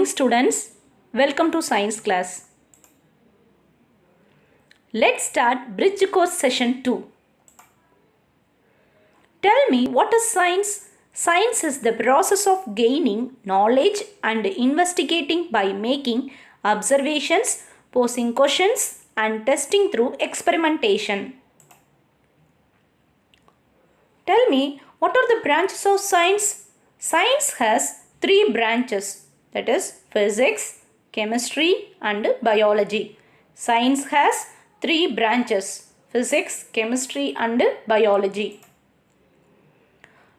morning students. Welcome to science class. Let's start bridge course session 2. Tell me, what is science? Science is the process of gaining knowledge and investigating by making observations, posing questions and testing through experimentation. Tell me, what are the branches of science? Science has 3 branches, that is physics, chemistry and biology. Science has 3 branches, physics, chemistry and biology.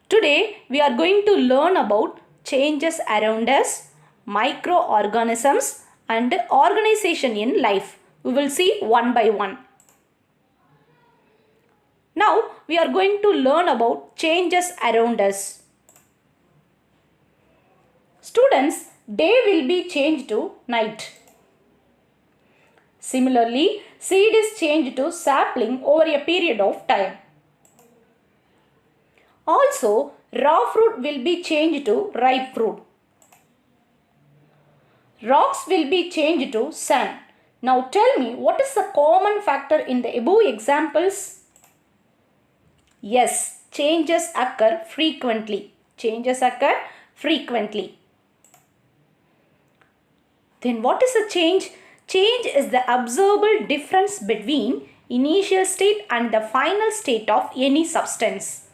Today we are going to learn about changes around us, microorganisms and organization in life. We will see one by one. Now we are going to learn about changes around us. Students, day will be changed to night. Similarly, seed is changed to sapling over a period of time. Also, raw fruit will be changed to ripe fruit. Rocks will be changed to sand. Now tell me, what is the common factor in the above examples? Yes, changes occur frequently. Changes occur frequently. Then what is a change? Change is the observable difference between initial state and the final state of any substance.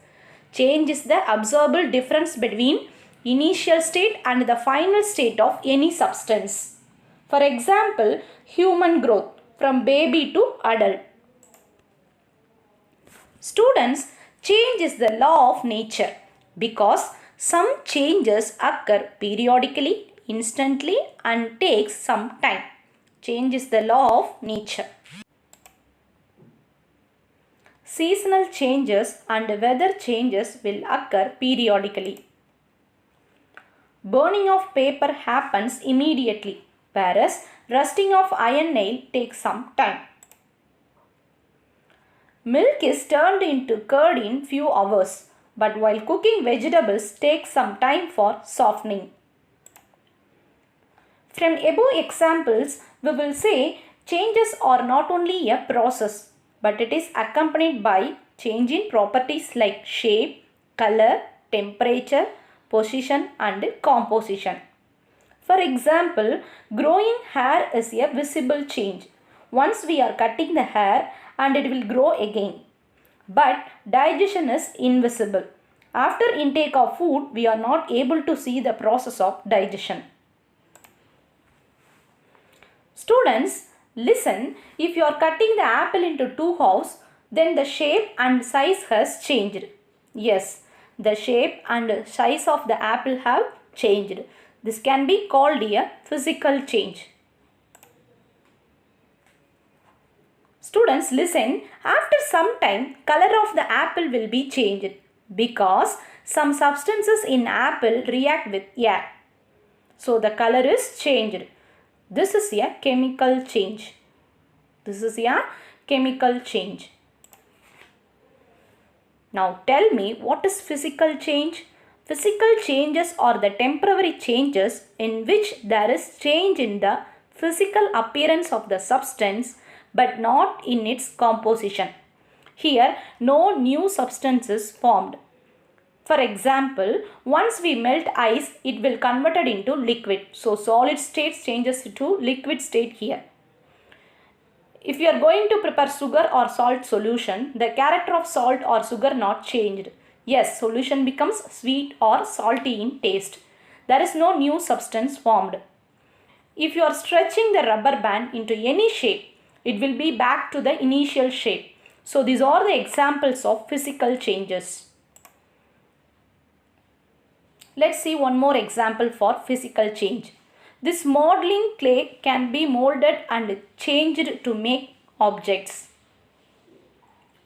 Change is the observable difference between initial state and the final state of any substance. For example, human growth from baby to adult. Students, change is the law of nature because some changes occur periodically, instantly and takes some time. Change is the law of nature. Seasonal changes and weather changes will occur periodically. Burning of paper happens immediately, whereas rusting of iron nail takes some time. Milk is turned into curd in few hours, but while cooking vegetables takes some time for softening. From above examples, we will say changes are not only a process, but it is accompanied by change in properties like shape, color, temperature, position and composition. For example, growing hair is a visible change. Once we are cutting the hair and it will grow again. But digestion is invisible. After intake of food, we are not able to see the process of digestion. Students, listen, if you are cutting the apple into 2 halves, then the shape and size has changed. Yes, the shape and size of the apple have changed. This can be called a physical change. Students, listen, after some time, color of the apple will be changed because some substances in apple react with air. So the color is changed. This is a chemical change. This is a chemical change. Now tell me, what is physical change? Physical changes are the temporary changes in which there is change in the physical appearance of the substance but not in its composition. Here, no new substance is formed. For example, once we melt ice, it will converted into liquid. So, solid state changes to liquid state here. If you are going to prepare sugar or salt solution, the character of salt or sugar not changed. Yes, solution becomes sweet or salty in taste. There is no new substance formed. If you are stretching the rubber band into any shape, it will be back to the initial shape. So these are the examples of physical changes. Let's see one more example for physical change. This modeling clay can be molded and changed to make objects.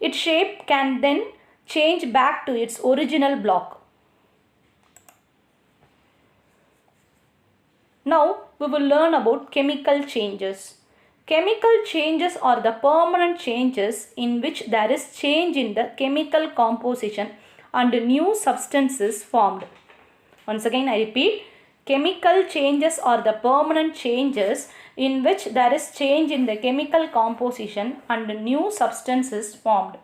Its shape can then change back to its original block. Now we will learn about chemical changes. Chemical changes are the permanent changes in which there is change in the chemical composition and new substances formed. Once again I repeat, Chemical changes are the permanent changes in which there is change in the chemical composition and new substances formed.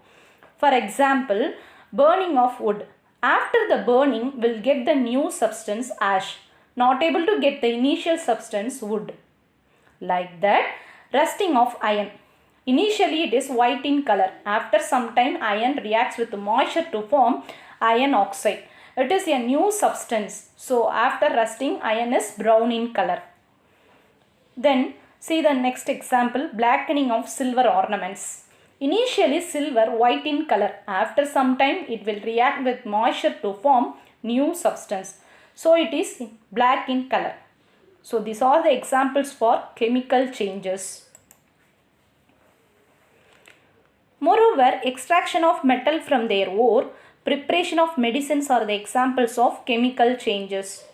For example, burning of wood. After the burning, we'll get the new substance ash, not able to get the initial substance wood. Like that, rusting of iron. Initially it is white in color. After some time, iron reacts with moisture to form iron oxide. It is a new substance. So after rusting, iron is brown in color. Then see the next example, blackening of silver ornaments. Initially silver white in color. After some time it will react with moisture to form new substance. So it is black in color. So these are the examples for chemical changes. Moreover, extraction of metal from their ore, preparation of medicines are the examples of chemical changes.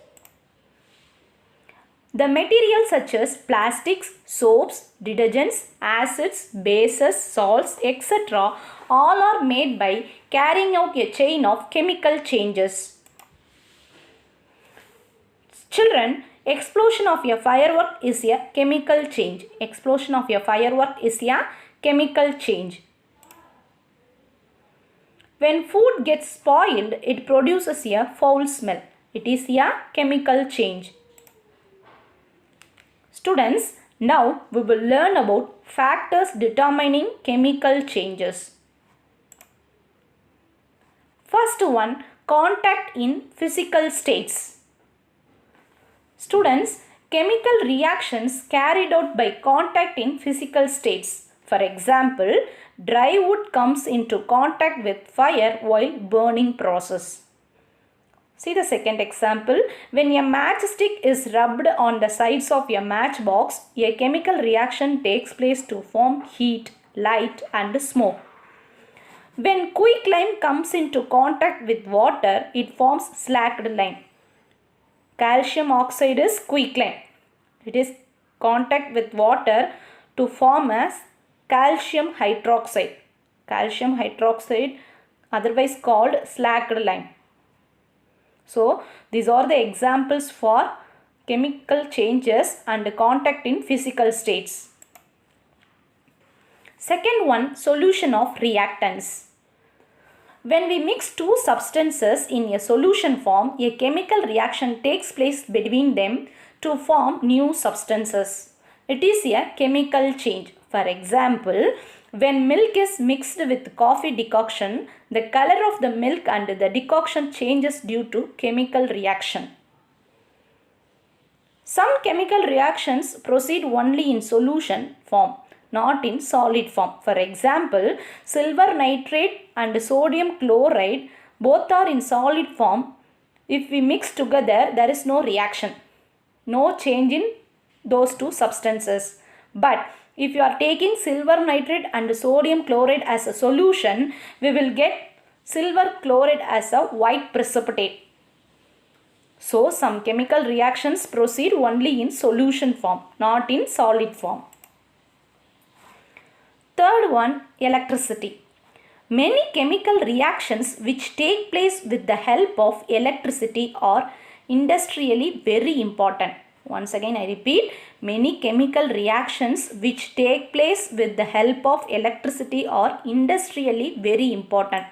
The materials such as plastics, soaps, detergents, acids, bases, salts, etc. all are made by carrying out a chain of chemical changes. Children, explosion of a firework is a chemical change. Explosion of a firework is a chemical change. When food gets spoiled, it produces a foul smell. It is a chemical change. Students, now we will learn about factors determining chemical changes. First one, contact in physical states. Students, chemical reactions carried out by contact in physical states. For example, dry wood comes into contact with fire while burning process. See the second example. When a matchstick is rubbed on the sides of a matchbox, a chemical reaction takes place to form heat, light and smoke. When quicklime comes into contact with water, it forms slacked lime. Calcium oxide is quicklime. It is contact with water to form as calcium hydroxide. Calcium hydroxide, otherwise called slacked lime. So these are the examples for chemical changes and contact in physical states. Second one, solution of reactants. When we mix two substances in a solution form, a chemical reaction takes place between them to form new substances. It is a chemical change. For example, when milk is mixed with coffee decoction, the color of the milk and the decoction changes due to chemical reaction. Some chemical reactions proceed only in solution form, not in solid form. For example, silver nitrate and sodium chloride both are in solid form. If we mix together, there is no reaction, no change in those two substances. But if you are taking silver nitrate and sodium chloride as a solution, we will get silver chloride as a white precipitate. So, some chemical reactions proceed only in solution form, not in solid form. Third one, electricity. Many chemical reactions which take place with the help of electricity are industrially very important. Once again I repeat, many chemical reactions which take place with the help of electricity are industrially very important.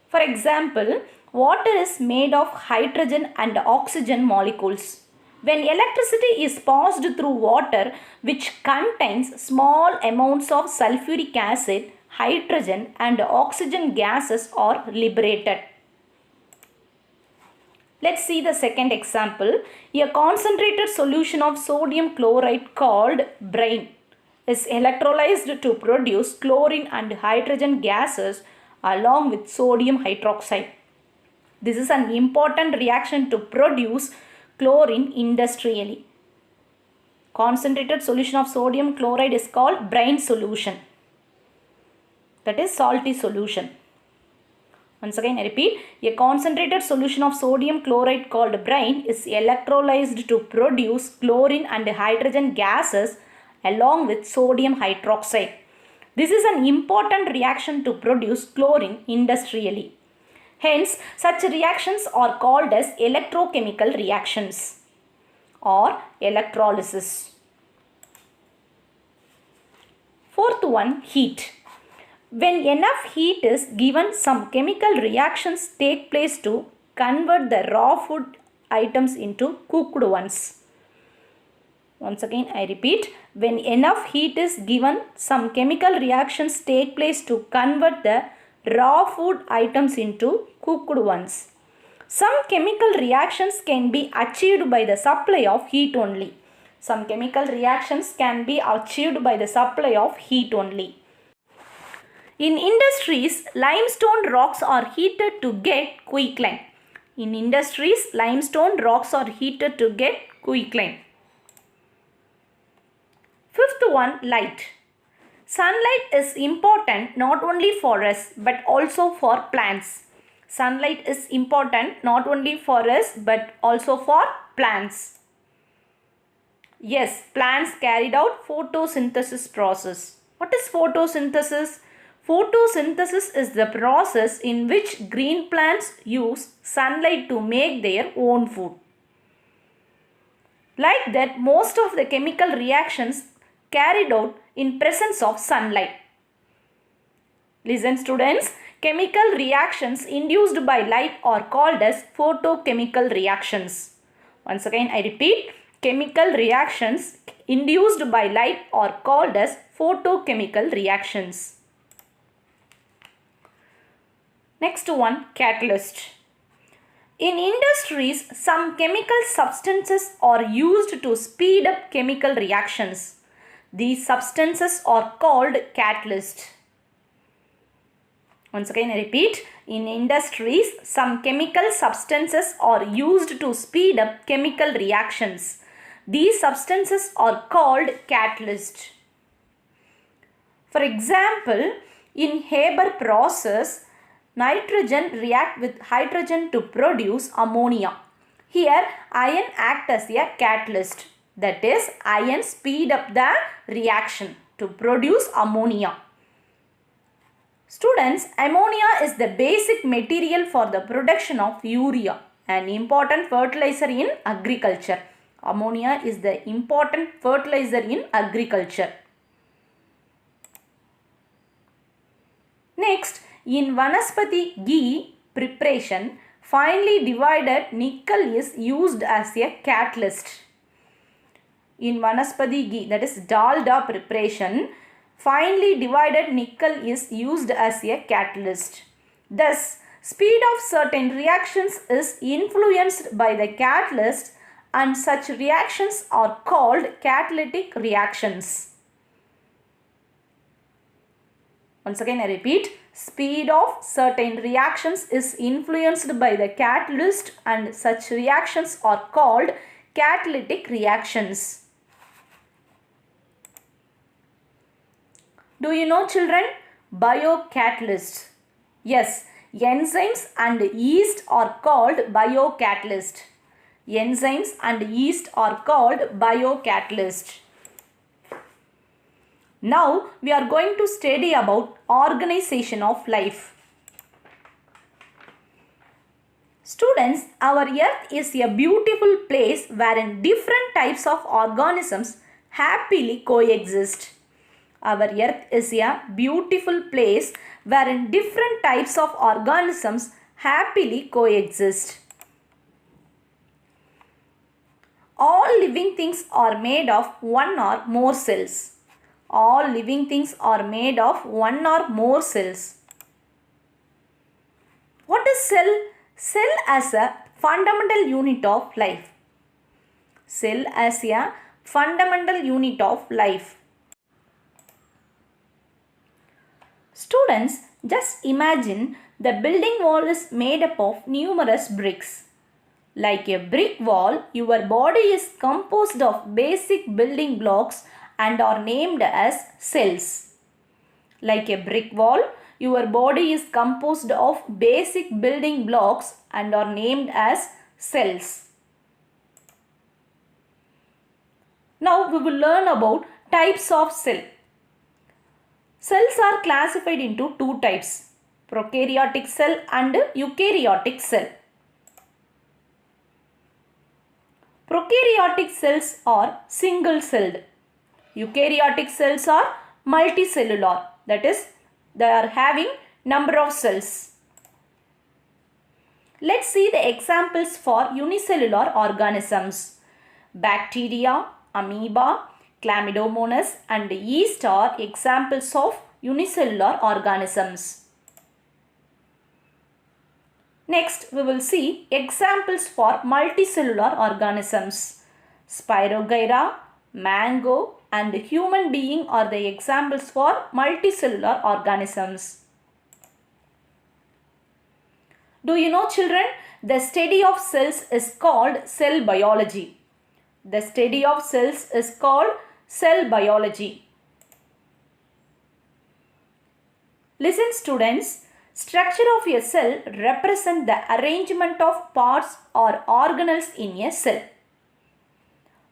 For example, water is made of hydrogen and oxygen molecules. When electricity is passed through water which contains small amounts of sulfuric acid, hydrogen and oxygen gases are liberated. Let's see the second example. A concentrated solution of sodium chloride called brine is electrolyzed to produce chlorine and hydrogen gases along with sodium hydroxide. This is an important reaction to produce chlorine industrially. Concentrated solution of sodium chloride is called brine solution. That is salty solution. Once again I repeat, a concentrated solution of sodium chloride called brine is electrolyzed to produce chlorine and hydrogen gases along with sodium hydroxide. This is an important reaction to produce chlorine industrially. Hence, such reactions are called as electrochemical reactions or electrolysis. Fourth one, heat. When enough heat is given, some chemical reactions take place to convert the raw food items into cooked ones. Once again, I repeat, when enough heat is given, some chemical reactions take place to convert the raw food items into cooked ones. Some chemical reactions can be achieved by the supply of heat only. Some chemical reactions can be achieved by the supply of heat only. In industries, limestone rocks are heated to get quicklime. In industries, limestone rocks are heated to get quicklime. Fifth one, light. Sunlight is important not only for us but also for plants. Sunlight is important not only for us but also for plants. Yes, plants carried out photosynthesis process. What is photosynthesis? Photosynthesis is the process in which green plants use sunlight to make their own food. Like that, most of the chemical reactions carried out in presence of sunlight. Listen students, chemical reactions induced by light are called as photochemical reactions. Once again I repeat, chemical reactions induced by light are called as photochemical reactions. Next one, catalyst. In industries, some chemical substances are used to speed up chemical reactions. These substances are called catalysts. Once again I repeat, in industries, some chemical substances are used to speed up chemical reactions. These substances are called catalysts. For example, in Haber process, nitrogen react with hydrogen to produce ammonia. Here, iron act as a catalyst. That is, iron speed up the reaction to produce ammonia. Students, ammonia is the basic material for the production of urea, an important fertilizer in agriculture. Ammonia is the important fertilizer in agriculture. Next, in Vanaspati ghee preparation, finely divided nickel is used as a catalyst. In Vanaspati ghee, that is dalda preparation, finely divided nickel is used as a catalyst. Thus, speed of certain reactions is influenced by the catalyst and such reactions are called catalytic reactions. Once again I repeat, speed of certain reactions is influenced by the catalyst and such reactions are called catalytic reactions. Do you know children? Biocatalysts. Yes, enzymes and yeast are called biocatalysts. Enzymes and yeast are called biocatalysts. Now we are going to study about organization of life. Students, our earth is a beautiful place wherein different types of organisms happily coexist. Our earth is a beautiful place wherein different types of organisms happily coexist. All living things are made of one or more cells. All living things are made of one or more cells. What is cell? Cell as a fundamental unit of life. Cell as a fundamental unit of life. Students, just imagine the building wall is made up of numerous bricks. Like a brick wall, your body is composed of basic building blocks and are named as cells. Like a brick wall, your body is composed of basic building blocks and are named as cells. Now we will learn about types of cell. Cells are classified into two types, prokaryotic cell and eukaryotic cell. Prokaryotic cells are single-celled. Eukaryotic cells are multicellular. That is, they are having number of cells. Let's see the examples for unicellular organisms. Bacteria, amoeba, chlamydomonas and yeast are examples of unicellular organisms. Next, we will see examples for multicellular organisms. Spirogyra, mango and human being are the examples for multicellular organisms. Do you know, children, the study of cells is called cell biology. The study of cells is called cell biology. Listen, students. Structure of a cell represents the arrangement of parts or organelles in a cell.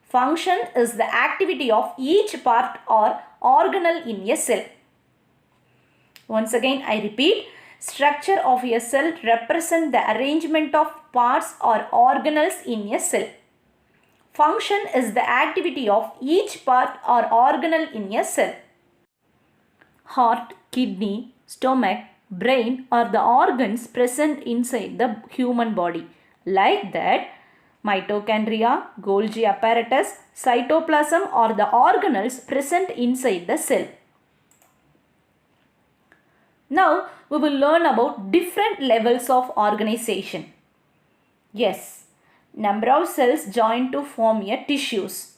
Function is the activity of each part or organelle in a cell. Once again, I repeat. Structure of a cell represents the arrangement of parts or organelles in a cell. Function is the activity of each part or organelle in a cell. Heart, kidney, stomach, brain are the organs present inside the human body. Like that, mitochondria, Golgi apparatus, cytoplasm are the organelles present inside the cell. Now, we will learn about different levels of organization. Yes, number of cells join to form a tissues.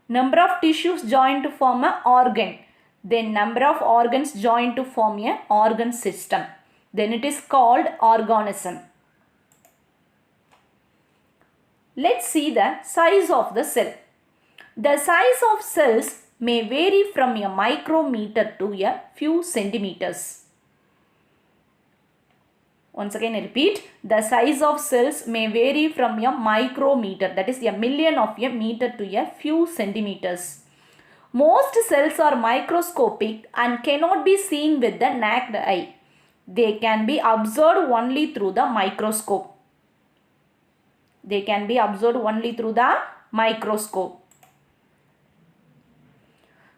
Number of tissues join to form an organ. Then number of organs join to form a organ system. Then it is called organism. Let's see the size of the cell. The size of cells may vary from a micrometer to a few centimeters. Once again I repeat, the size of cells may vary from a micrometer, that is a million of a meter, to a few centimeters. Most cells are microscopic and cannot be seen with the naked eye. They can be observed only through the microscope. They can be observed only through the microscope.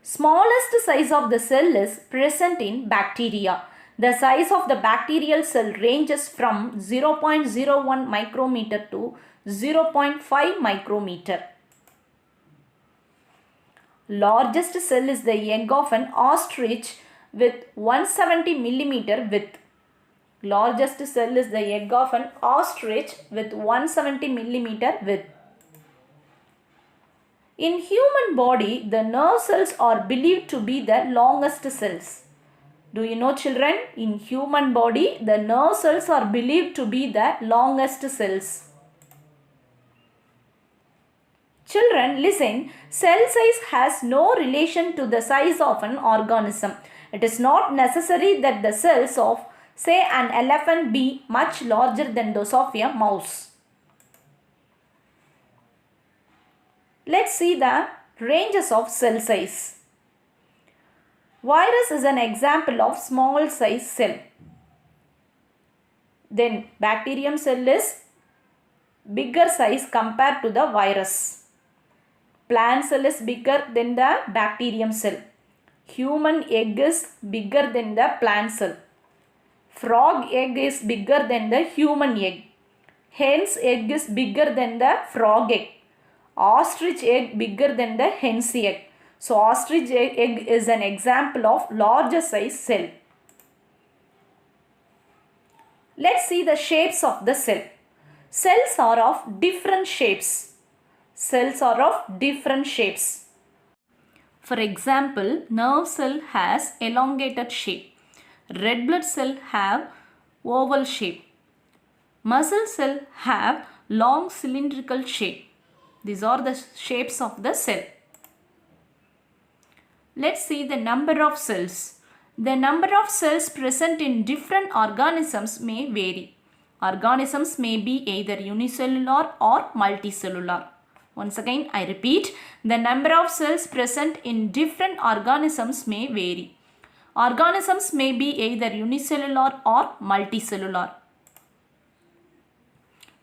Smallest size of the cell is present in bacteria. The size of the bacterial cell ranges from 0.01 micrometer to 0.5 micrometer. Largest cell is the egg of an ostrich with 170 millimeter width. Largest cell is the egg of an ostrich with 170 millimeter width. In human body, the nerve cells are believed to be the longest cells. Do you know, children? In human body, the nerve cells are believed to be the longest cells. Children, listen. Cell size has no relation to the size of an organism. It is not necessary that the cells of, say, an elephant be much larger than those of a mouse. Let's see the ranges of cell size. Virus is an example of small size cell. Then bacterium cell is bigger size compared to the virus. Plant cell is bigger than the bacterium cell. Human egg is bigger than the plant cell. Frog egg is bigger than the human egg. Hen's egg is bigger than the frog egg. Ostrich egg bigger than the hen's egg. So ostrich egg is an example of larger size cell. Let's see the shapes of the cell. Cells are of different shapes. Cells are of different shapes. For example, nerve cell has elongated shape. Red blood cell have oval shape. Muscle cell have long cylindrical shape. These are the shapes of the cell. Let's see the number of cells. The number of cells present in different organisms may vary. Organisms may be either unicellular or multicellular. Once again, I repeat, the number of cells present in different organisms may vary. Organisms may be either unicellular or multicellular.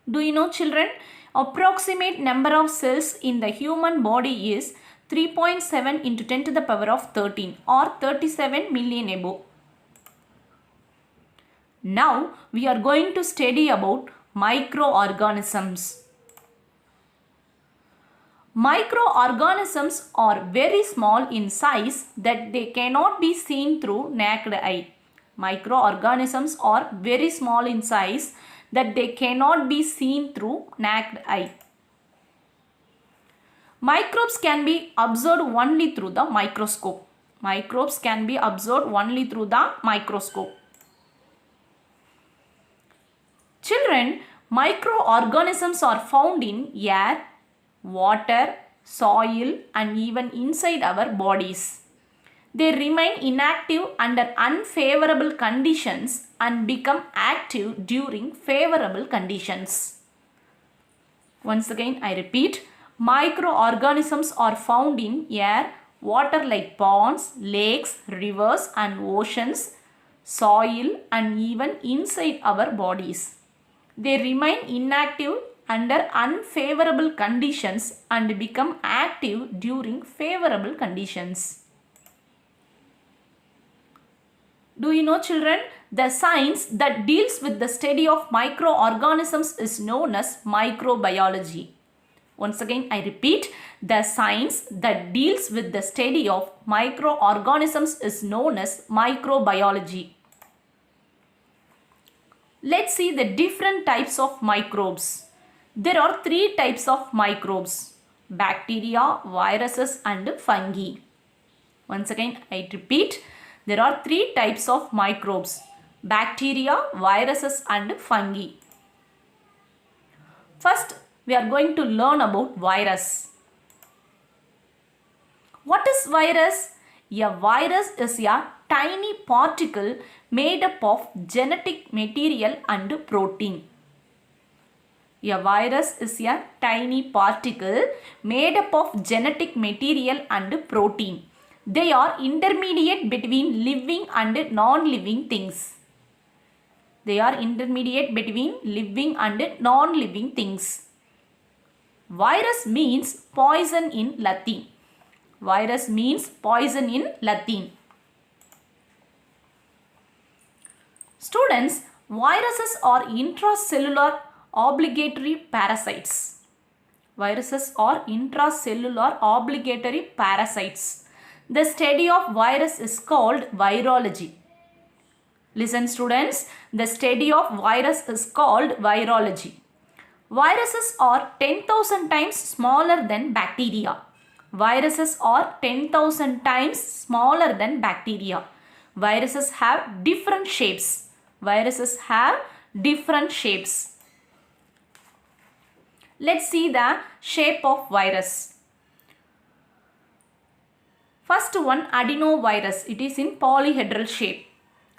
Do you know, children? Approximate number of cells in the human body is 3.7 into 10 to the power of 13 or 37 million above. Now we are going to study about microorganisms. Microorganisms are very small in size that they cannot be seen through naked eye. Microorganisms are very small in size that they cannot be seen through naked eye. Microbes can be observed only through the microscope. Microbes can be observed only through the microscope. Children, microorganisms are found in air, water, soil and even inside our bodies. They remain inactive under unfavorable conditions and become active during favorable conditions. Once again, I repeat, microorganisms are found in air, water like ponds, lakes, rivers and oceans, soil and even inside our bodies. They remain inactive under unfavorable conditions and become active during favorable conditions. Do you know, children? The science that deals with the study of microorganisms is known as microbiology. Once again, I repeat, the science that deals with the study of microorganisms is known as microbiology. Let's see the different types of microbes. There are three types of microbes: bacteria, viruses and fungi. Once again, I repeat, there are three types of microbes: bacteria, viruses and fungi. First, we are going to learn about virus. What is virus? A virus is a tiny particle made up of genetic material and protein. A virus is a tiny particle made up of genetic material and protein. They are intermediate between living and non-living things. They are intermediate between living and non-living things. Virus means poison in Latin. Virus means poison in Latin. Students, viruses are intracellular obligatory parasites. Viruses are intracellular obligatory parasites. The study of virus is called virology. Listen, students, the study of virus is called virology. Viruses are 10,000 times smaller than bacteria. Viruses are 10,000 times smaller than bacteria. Viruses have different shapes. Viruses have different shapes. Let's see the shape of virus. First one, adenovirus. It is in polyhedral shape.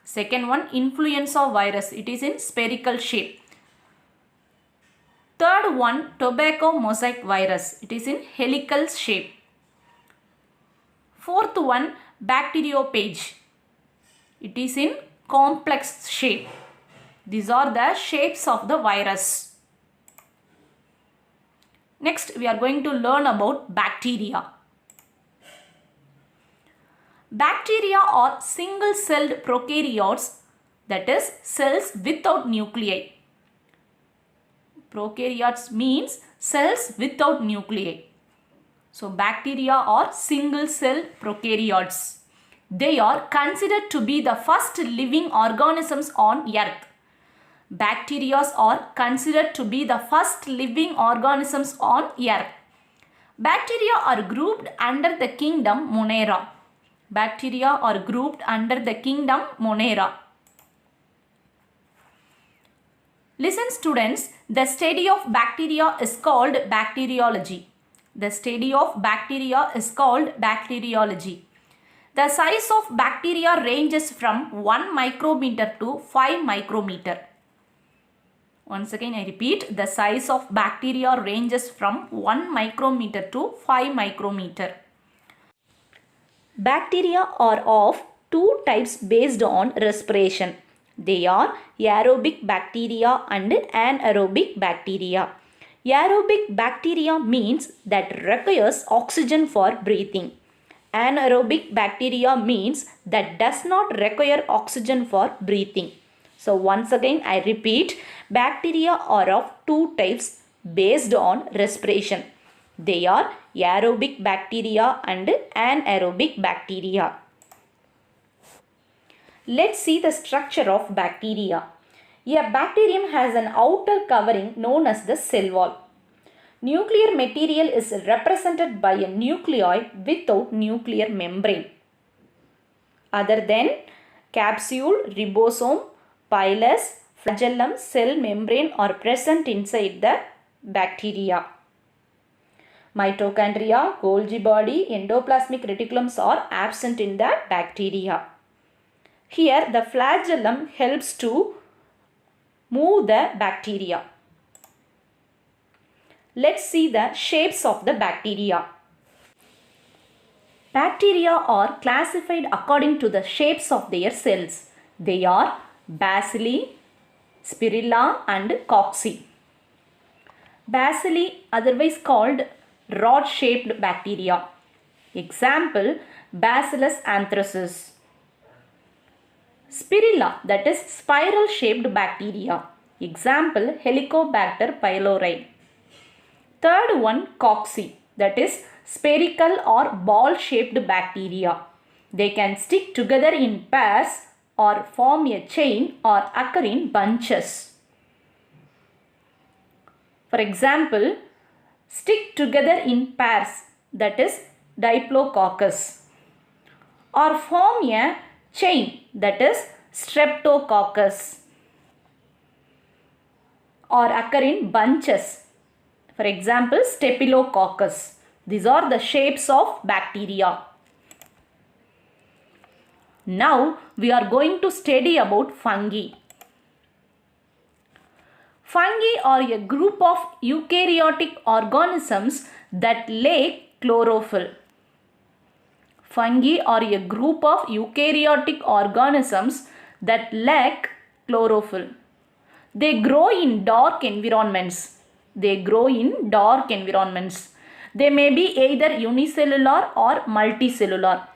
Second one, influenza virus. It is in spherical shape. Third one, tobacco mosaic virus. It is in helical shape. Fourth one, bacteriophage. It is in complex shape. These are the shapes of the virus. Next, we are going to learn about bacteria. Bacteria are single-celled prokaryotes, that is, cells without nuclei. Prokaryotes means cells without nuclei. So, bacteria are single-celled prokaryotes. They are considered to be the first living organisms on earth. Bacteria are considered to be the first living organisms on earth. Bacteria are grouped under the kingdom Monera. Bacteria are grouped under the kingdom Monera. Listen, students, the study of bacteria is called bacteriology. The study of bacteria is called bacteriology. The size of bacteria ranges from 1 micrometer to 5 micrometer. Once again, I repeat, the size of bacteria ranges from 1 micrometer to 5 micrometer. Bacteria are of two types based on respiration. They are aerobic bacteria and anaerobic bacteria. Aerobic bacteria means that requires oxygen for breathing. Anaerobic bacteria means that does not require oxygen for breathing. So once again I repeat, bacteria are of two types based on respiration. They are aerobic bacteria and anaerobic bacteria. Let's see the structure of bacteria. A bacterium has an outer covering known as the cell wall. Nuclear material is represented by a nucleoid without nuclear membrane. Other than capsule, ribosome, pilus, flagellum, cell membrane are present inside the bacteria. Mitochondria, Golgi body, endoplasmic reticulums are absent in the bacteria. Here the flagellum helps to move the bacteria. Let's see the shapes of the bacteria. Bacteria are classified according to the shapes of their cells. They are bacilli, spirilla and cocci. Bacilli, otherwise called rod-shaped bacteria. Example, Bacillus anthracis. Spirilla, that is spiral-shaped bacteria. Example, Helicobacter pylori. Third one, cocci, that is spherical or ball-shaped bacteria. They can stick together in pairs or form a chain or occur in bunches. For example, stick together in pairs, that is Diplococcus, or form a chain, that is Streptococcus, or occur in bunches. For example, Staphylococcus. These are the shapes of bacteria. Now we are going to study about fungi. Fungi are a group of eukaryotic organisms that lack chlorophyll. Fungi are a group of eukaryotic organisms that lack chlorophyll. They grow in dark environments. They may be either unicellular or multicellular.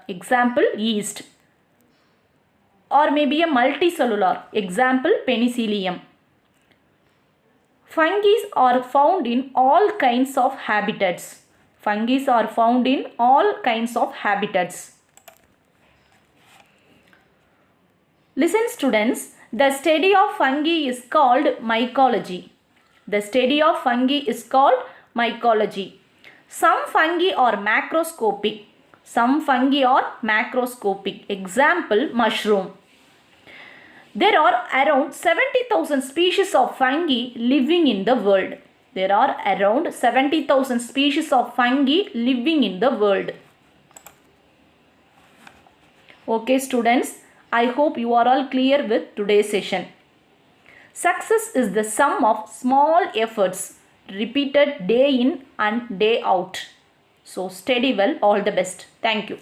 Example, yeast. Or maybe a multicellular. Example, penicillium. Fungi are found in all kinds of habitats. Listen students, the study of fungi is called mycology. Some fungi are macroscopic. Example, mushroom. There are around 70,000 species of fungi living in the world. Okay students, I hope you are all clear with today's session. Success is the sum of small efforts repeated day in and day out. So study well. All the best. Thank you.